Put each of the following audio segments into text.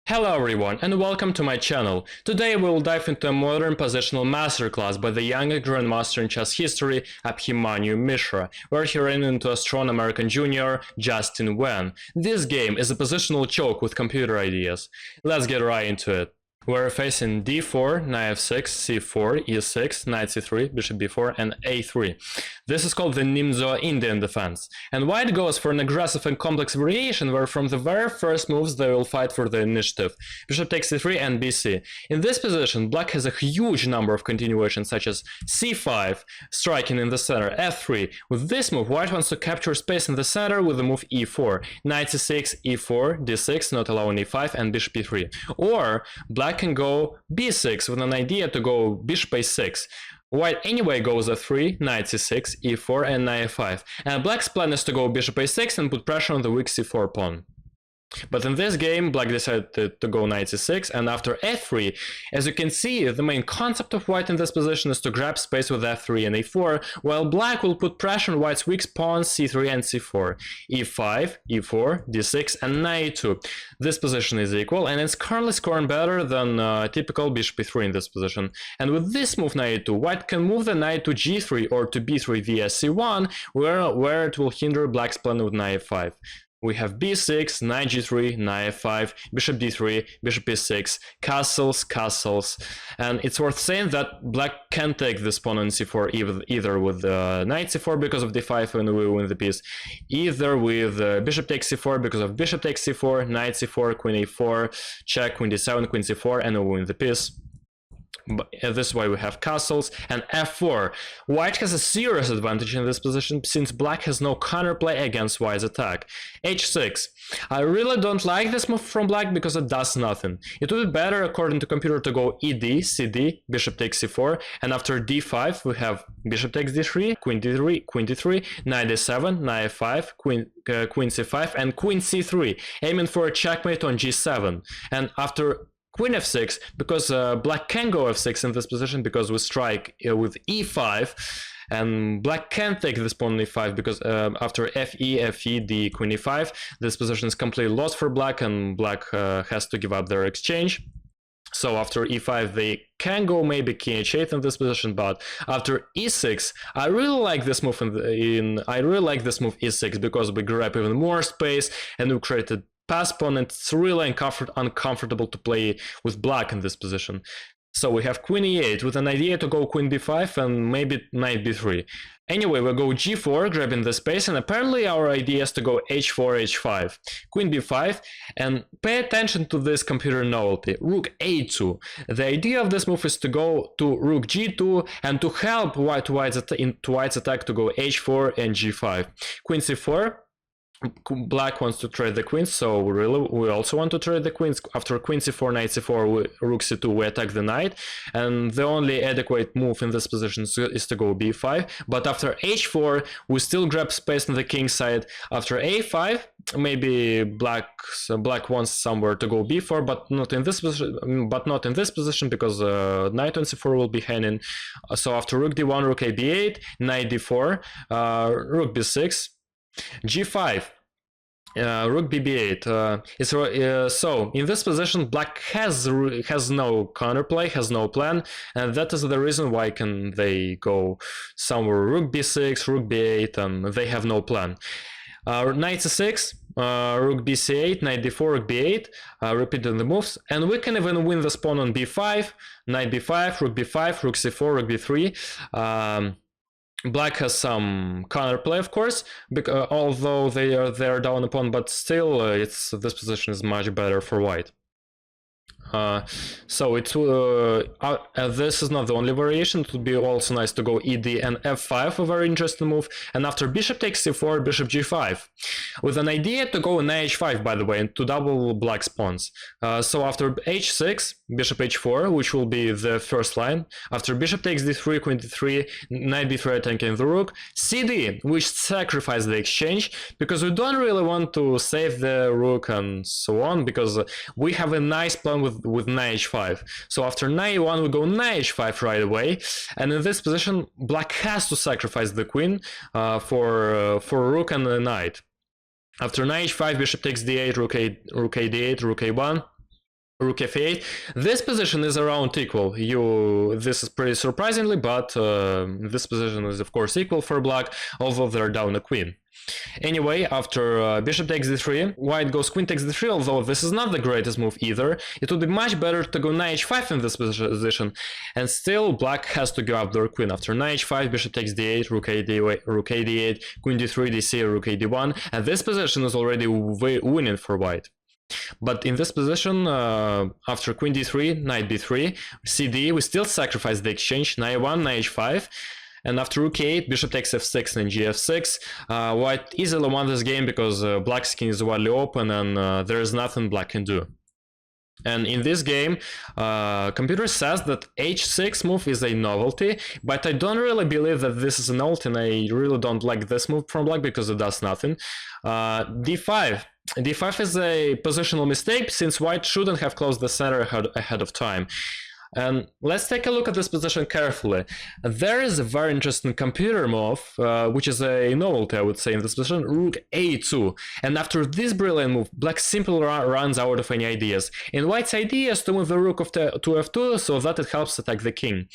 Hello everyone and welcome to my channel. Today we will dive into a modern positional masterclass by the youngest grandmaster in chess history, Abhimanyu Mishra, where he ran into a strong American junior, Justin Wen. This game is a positional choke with computer ideas. Let's get right into it. We're facing d4, knight f6, c4, e6, knight c3, bishop b4, and a3. This is called the Nimzo-Indian Defense. And white goes for an aggressive and complex variation where from the very first moves they will fight for the initiative. Bishop takes c3 and bc. In this position, black has a huge number of continuations such as c5, striking in the center, f3. With this move, white wants to capture space in the center with the move e4, knight c6, e4, d6, not allowing e5, and bishop e3. Or black can go b6 with an idea to go bishop a6. White anyway goes f3, knight c6, e4, and knight f5. And black's plan is to go bishop a6 and put pressure on the weak c4 pawn. But in this game, black decided to go knight c6, and after f3, as you can see, the main concept of white in this position is to grab space with f3 and a4, while black will put pressure on white's weak pawns c3 and c4, e5, e4, d6, and knight e2. This position is equal, and it's currently scoring better than typical bishop e3 in this position. And with this move knight e2, white can move the knight to g3 or to b3 via c1, where it will hinder black's plan with knight f5. We have b6, knight g3, knight f5, bishop d3, bishop e6, castles, castles, and it's worth saying that black can take this pawn on c4 either with knight c4 because of d5 and we win the piece, either with bishop takes c4 because of bishop takes c4, knight c4, queen a4, check, queen d7, queen c4, and we win the piece. But this is why we have castles. And f4. White has a serious advantage in this position since black has no counterplay against white's attack. h6. I really don't like this move from black because it does nothing. It would be better according to computer to go ed, cd, bishop takes c4, and after d5 we have bishop takes d3, queen d3, queen d3, knight d7, knight f5, queen c5, and queen c3, aiming for a checkmate on g7. And after queen f6, because black can go f6 in this position because we strike with e5, and black can take this pawn on e5 because after fe, d, queen e5, this position is completely lost for black and black has to give up their exchange. So after e5 they can go maybe king h8 in this position, but after e6 I really like this move e6 because we grab even more space and we created pass pawn, and it's really uncomfortable to play with black in this position. So we have queen e8 with an idea to go queen b5 and maybe knight b3. Anyway, we go g4, grabbing the space, and apparently our idea is to go h4, h5, queen b5, and pay attention to this computer novelty, rook a2. The idea of this move is to go to rook g2 and to help white's attack to go h4 and g5. Queen c4. Black wants to trade the queens, so we also want to trade the queens. After queen c4, knight c4, rook c2, we attack the knight, and the only adequate move in this position is to go b5. But after h4, we still grab space on the king side. After a5, maybe black wants somewhere to go b4, but not in this position, because knight on c4 will be hanging. So after rook d1, rook a b8, knight d4, rook b6. g5, rook bb8. So in this position black has no counterplay, has no plan, and that is the reason why they go somewhere rook b6, rook b8, and they have no plan. Knight c6, rook bc8, knight d4, rook b8, repeating the moves, and we can even win this pawn on b5, knight b5, rook c4, rook b3. Black has some counterplay, of course, although they are down a pawn, but still this position is much better for white. So this is not the only variation. It would be also nice to go ed and f5, a very interesting move, and after bishop takes c4, bishop g5, with an idea to go knight h5, by the way, and to double black's pawns. So after h6, bishop h4, which will be the first line, after bishop takes d3, queen d3, knight b3 attacking the rook, cd, which sacrifices the exchange, because we don't really want to save the rook and so on, because we have a nice plan with knight h5. So after knight e1 we go knight h5 right away, and in this position black has to sacrifice the queen for rook and the knight. After knight h5, bishop takes d8, rook a d8, rook a1, rook f8. This position is around equal. This is pretty surprisingly, but this position is of course equal for black, although they're down a queen. Anyway, after bishop takes d3, white goes queen takes d3, although this is not the greatest move either. It would be much better to go knight h5 in this position, and still black has to give up their queen. After knight h5, bishop takes d8, rook a8, queen d3, dc, rook a d1, and this position is already winning for white. But in this position, after queen d3, knight b3, cd, we still sacrifice the exchange, knight 1, knight h5, and after rook a8, bishop takes f6 and gf6. White easily won this game because black's king is widely open and there is nothing black can do. And in this game, computer says that h6 move is a novelty, but I don't really believe that this is a novelty, and I really don't like this move from black because it does nothing. d5. d5 is a positional mistake, since white shouldn't have closed the center ahead of time. And let's take a look at this position carefully. There is a very interesting computer move, which is a novelty, I would say, in this position, rook a2. And after this brilliant move, black simply runs out of any ideas. And white's idea is to move the rook to f2 so that it helps attack the king.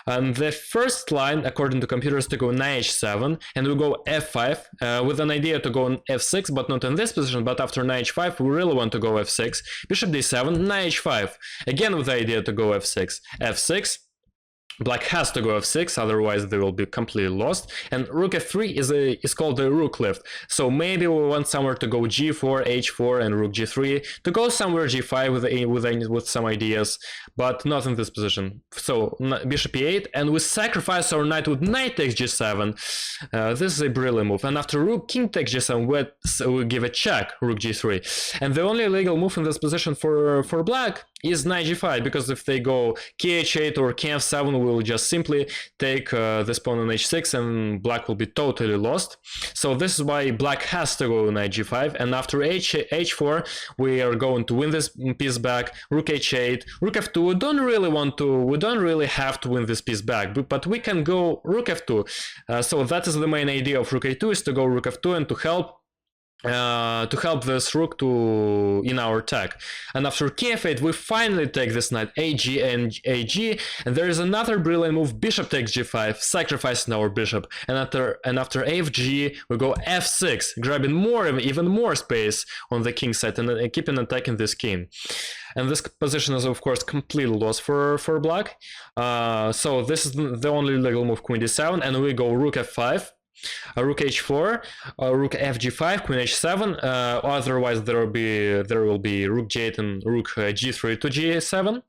And the first line, according to computers, to go knight h7, and we go f5, with an idea to go on f6, but not in this position, but after knight h5, we really want to go f6, bishop d7, knight h5, again with the idea to go f6, f6, black has to go f6, otherwise they will be completely lost, and rook f3 is called the rook lift, so maybe we want somewhere to go g4, h4, and rook g3, to go somewhere g5 with some ideas, but not in this position. So bishop e8, and we sacrifice our knight with knight takes g7. This is a brilliant move, and after rook king takes g7, we give a check, rook g3, and the only legal move in this position for black is knight g5, because if they go kh8 or kf7, we'll just simply take this pawn on h6 and black will be totally lost. So this is why black has to go knight g5, and after h4 we are going to win this piece back, rook h8, rook f2. We don't really have to win this piece back, but we can go rook f2. So that is the main idea of rook a2, is to go rook f2 and to help this rook in our attack. And after kf8, we finally take this knight ag and ag, and there is another brilliant move, bishop takes g5, sacrificing our bishop. And after afg, we go f6, grabbing even more space on the king side and keeping attacking this king. And this position is of course completely lost for black. So this is the only legal move, queen d7, and we go rook f5. Rook h4, rook fg5, queen h7. Otherwise, there will be rook g8 and rook g3 to g7.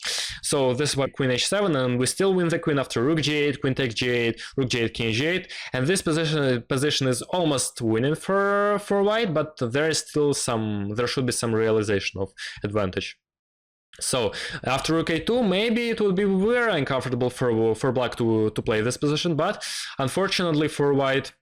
So this is what queen h7, and we still win the queen after rook g8, queen takes g8, rook g8, king g8. And this position is almost winning for white, but there should be some realization of advantage. So after rook a2, maybe it would be very uncomfortable for black to play this position, but unfortunately for white,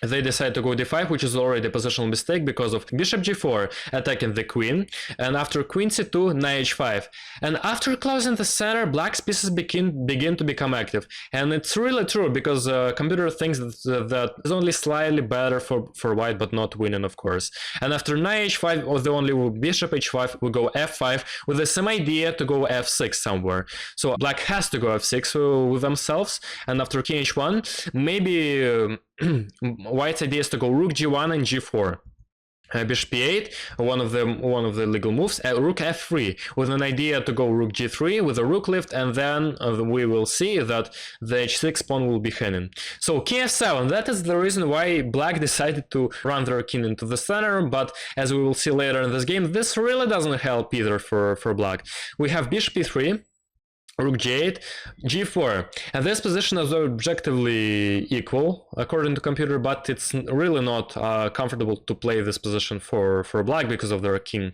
they decide to go d5, which is already a positional mistake because of bishop g4 attacking the queen, and after queen c2, knight h5. And after closing the center, black's pieces begin to become active. And it's really true, because computer thinks that is only slightly better for white, but not winning, of course. And after knight h5, or the only bishop h5, we go f5 with the same idea to go f6 somewhere. So black has to go f6 with themselves, and after king h1, maybe white's idea is to go rook g1 and g4. Bishop e8, one of the legal moves, rook f3, with an idea to go rook g3 with a rook lift, and then we will see that the h6 pawn will be hanging. So king f7, that is the reason why black decided to run their king into the center, but as we will see later in this game, this really doesn't help either for black. We have bishop e3, rook g8, g4, and this position is objectively equal according to computer, but it's really not comfortable to play this position for black because of their king,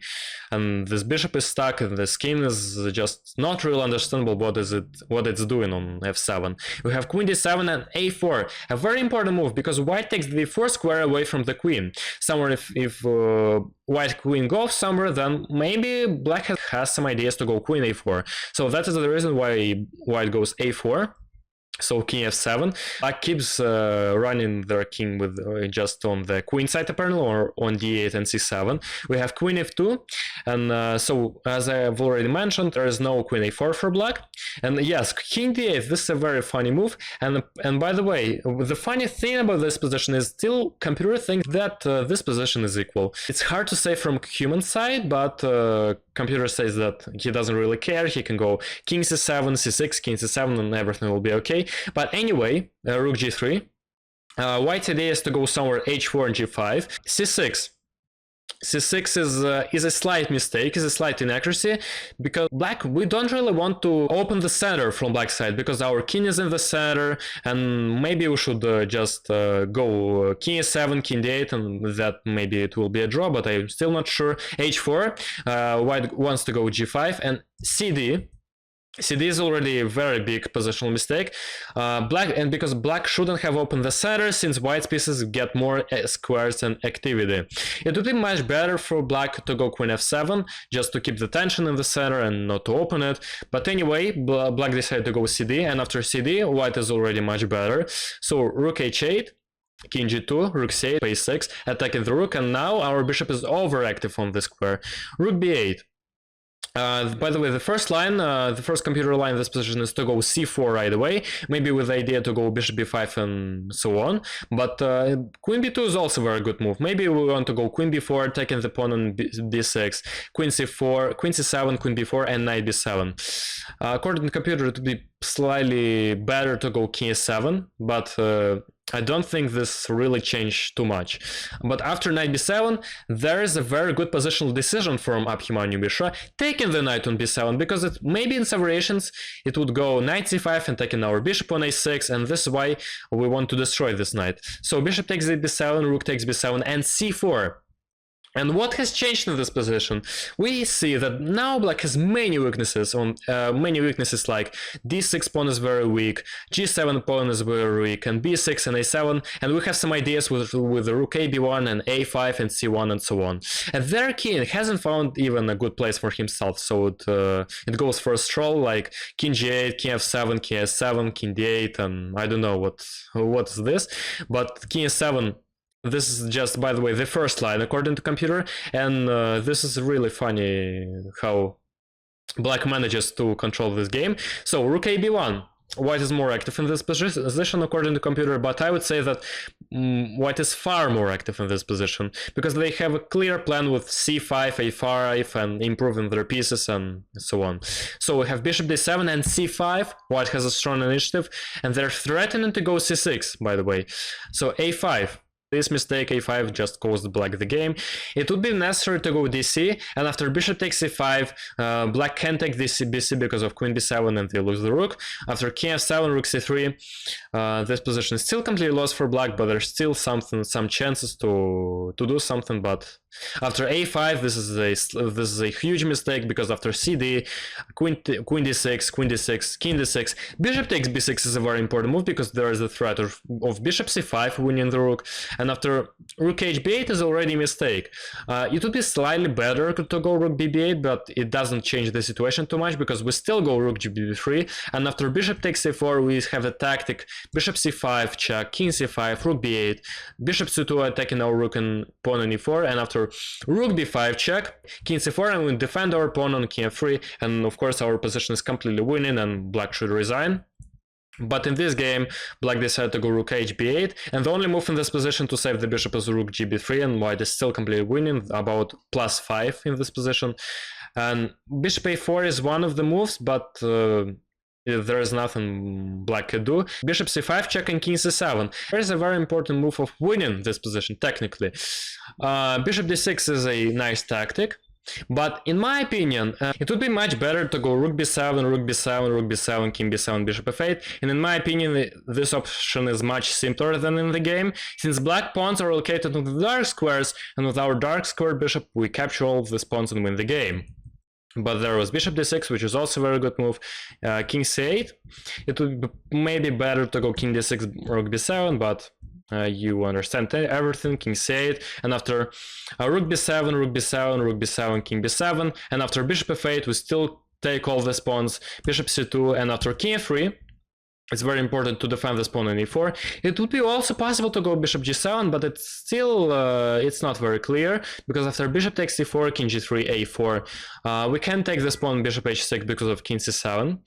and this bishop is stuck, and this king is just not really understandable what it's doing on f7. We have queen d7 and a4, a very important move because white takes the d4 square away from the queen. Somewhere if white queen goes somewhere, then maybe black has some ideas to go queen a4. So that is the reason why white goes a4. So king f7. Black keeps running their king with just on the queen side apparently, or on d8 and c7. We have queen f2, and so as I have already mentioned, there is no queen a4 for black. And yes, king d8. This is a very funny move. And by the way, the funny thing about this position is still computer thinks that this position is equal. It's hard to say from human side, but computer says that he doesn't really care. He can go king c7, c6, king c7, and everything will be okay. But anyway, rook g3. White's idea is to go somewhere h4 and g5. c6. C6 is a slight mistake, is a slight inaccuracy, because black, we don't really want to open the center from black side, because our king is in the center, and maybe we should just go king e7, king d8, and that maybe it will be a draw, but I'm still not sure. h4, white wants to go g5, and cd. CD is already a very big positional mistake. Because black shouldn't have opened the center, since white's pieces get more squares and activity. It would be much better for black to go queen f7, just to keep the tension in the center and not to open it. But anyway, black decided to go cd, and after cd, white is already much better. So rook h8, king g2, rook c8, a6, attacking the rook, and now our bishop is overactive on this square. Rook b8. By the way, the first line, the first computer line in this position is to go c4 right away, maybe with the idea to go bishop b5 and so on. But queen b2 is also a very good move. Maybe we want to go queen b4, taking the pawn on b6, queen c4, queen c7, queen b4, and knight b7. According to the computer, it would be slightly better to go king e7, but I don't think this really changed too much. But after knight b7, there is a very good positional decision from Abhimanyu Mishra, taking the knight on b7, because it maybe in some variations it would go knight c5 and taking our bishop on a6, and this is why we want to destroy this knight. So bishop takes b7, rook takes b7, and c4. And what has changed in this position? We see that now black has many weaknesses like d6 pawn is very weak, g7 pawn is very weak, and b6 and a7, and we have some ideas with the rook a b1 and a5 and c1 and so on. And their king hasn't found even a good place for himself, so it goes for a stroll like king g8, king f7, king s7, king d8, and I don't know what is this, but king s7. This is just, by the way, the first line according to computer, and this is really funny how black manages to control this game. So rook a b1. White is more active in this position according to computer, but I would say that white is far more active in this position, because they have a clear plan with c5, a5, and improving their pieces and so on. So we have bishop d7 and c5. White has a strong initiative, and they're threatening to go c6, by the way. So a5. This mistake, a5, just cost black the game. It would be necessary to go dc, and after bishop takes c5, black can take dc, bc because of queen b7 and they lose the rook. After king f7, rook c3, this position is still completely lost for black, but there's still some chances to do something. But after a5, this is a huge mistake, because after cd, queen d6, queen d6, king d6, bishop takes b6 is a very important move, because there is a threat of bishop c5 winning the rook. And after rook hb8 is already a mistake. It would be slightly better to go rook bb8, but it doesn't change the situation too much, because we still go rook gb3, and after bishop takes c4, we have a tactic bishop c5 check, king c5, rook b8, bishop c2 attacking our rook and pawn on e4, and after rook b5 check, king c4, and we defend our pawn on king f3, and of course our position is completely winning and black should resign. But in this game, black decided to go rook hb8, and the only move in this position to save the bishop is rook gb3, and white is still completely winning, about +5 in this position. And bishop a4 is one of the moves, but there is nothing black could do. Bishop c5 check and king c7. There is a very important move of winning this position, technically. Bishop d6 is a nice tactic. But in my opinion, it would be much better to go rook b7, rook b7, rook b7, king b7, bishop f8. And in my opinion, this option is much simpler than in the game, since black pawns are located on the dark squares, and with our dark square bishop, we capture all of these pawns and win the game. But there was bishop d6, which is also a very good move. King c8. It would be maybe better to go king d6, rook b7, but you understand everything. King c8, and after rook b7, rook b7, rook b7, king b7, and after bishop f8, we still take all these pawns, bishop c2, and after king f3, It's very important to defend this pawn on e4. It would be also possible to go bishop g7, but it's still it's not very clear, because after bishop takes e4, king g3, a4, we can take this pawn bishop h6 because of king c7.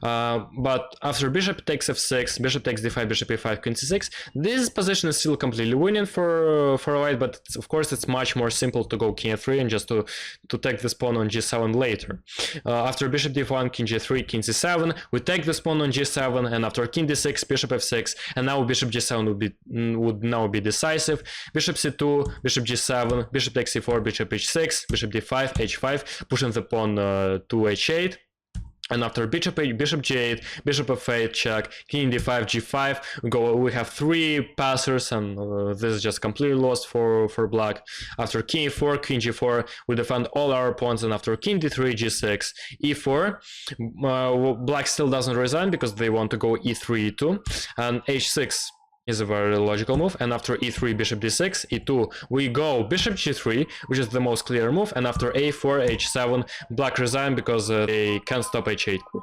But after bishop takes f6, bishop takes d5, bishop e5, king c6, this position is still completely winning for white. But of course, it's much more simple to go king f3 and just to take this pawn on g7 later. After bishop d1, king g3, king c7, we take this pawn on g7, and after king d6, bishop f6, and now bishop g7 would now be decisive. Bishop c2, bishop g7, bishop takes e4, bishop h6, bishop d5, h5, pushing the pawn to h8. And after bishop g8, bishop f8, check, king d5, g5, we have three passers, and this is just completely lost for black. After king e4, king g4, we defend all our pawns, and after king d3, g6, e4, black still doesn't resign because they want to go e3, e2, and h6 is a very logical move. And after e3, bishop d6, e2, we go bishop g3, which is the most clear move, and after a4, h7, black resign because they can't stop h8 coup.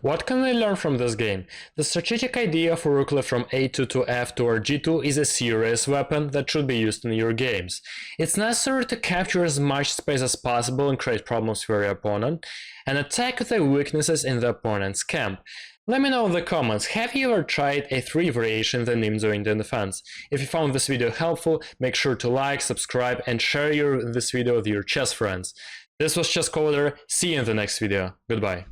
What can we learn from this game? The strategic idea for rook left from a2 to f2 or g2 is a serious weapon that should be used in your games. It's necessary to capture as much space as possible and create problems for your opponent, and attack the weaknesses in the opponent's camp. Let me know in the comments, have you ever tried a 3 variation in the Nimzo-Indian Defense? If you found this video helpful, make sure to like, subscribe, and share this video with your chess friends. This was Chess Coder, see you in the next video, goodbye.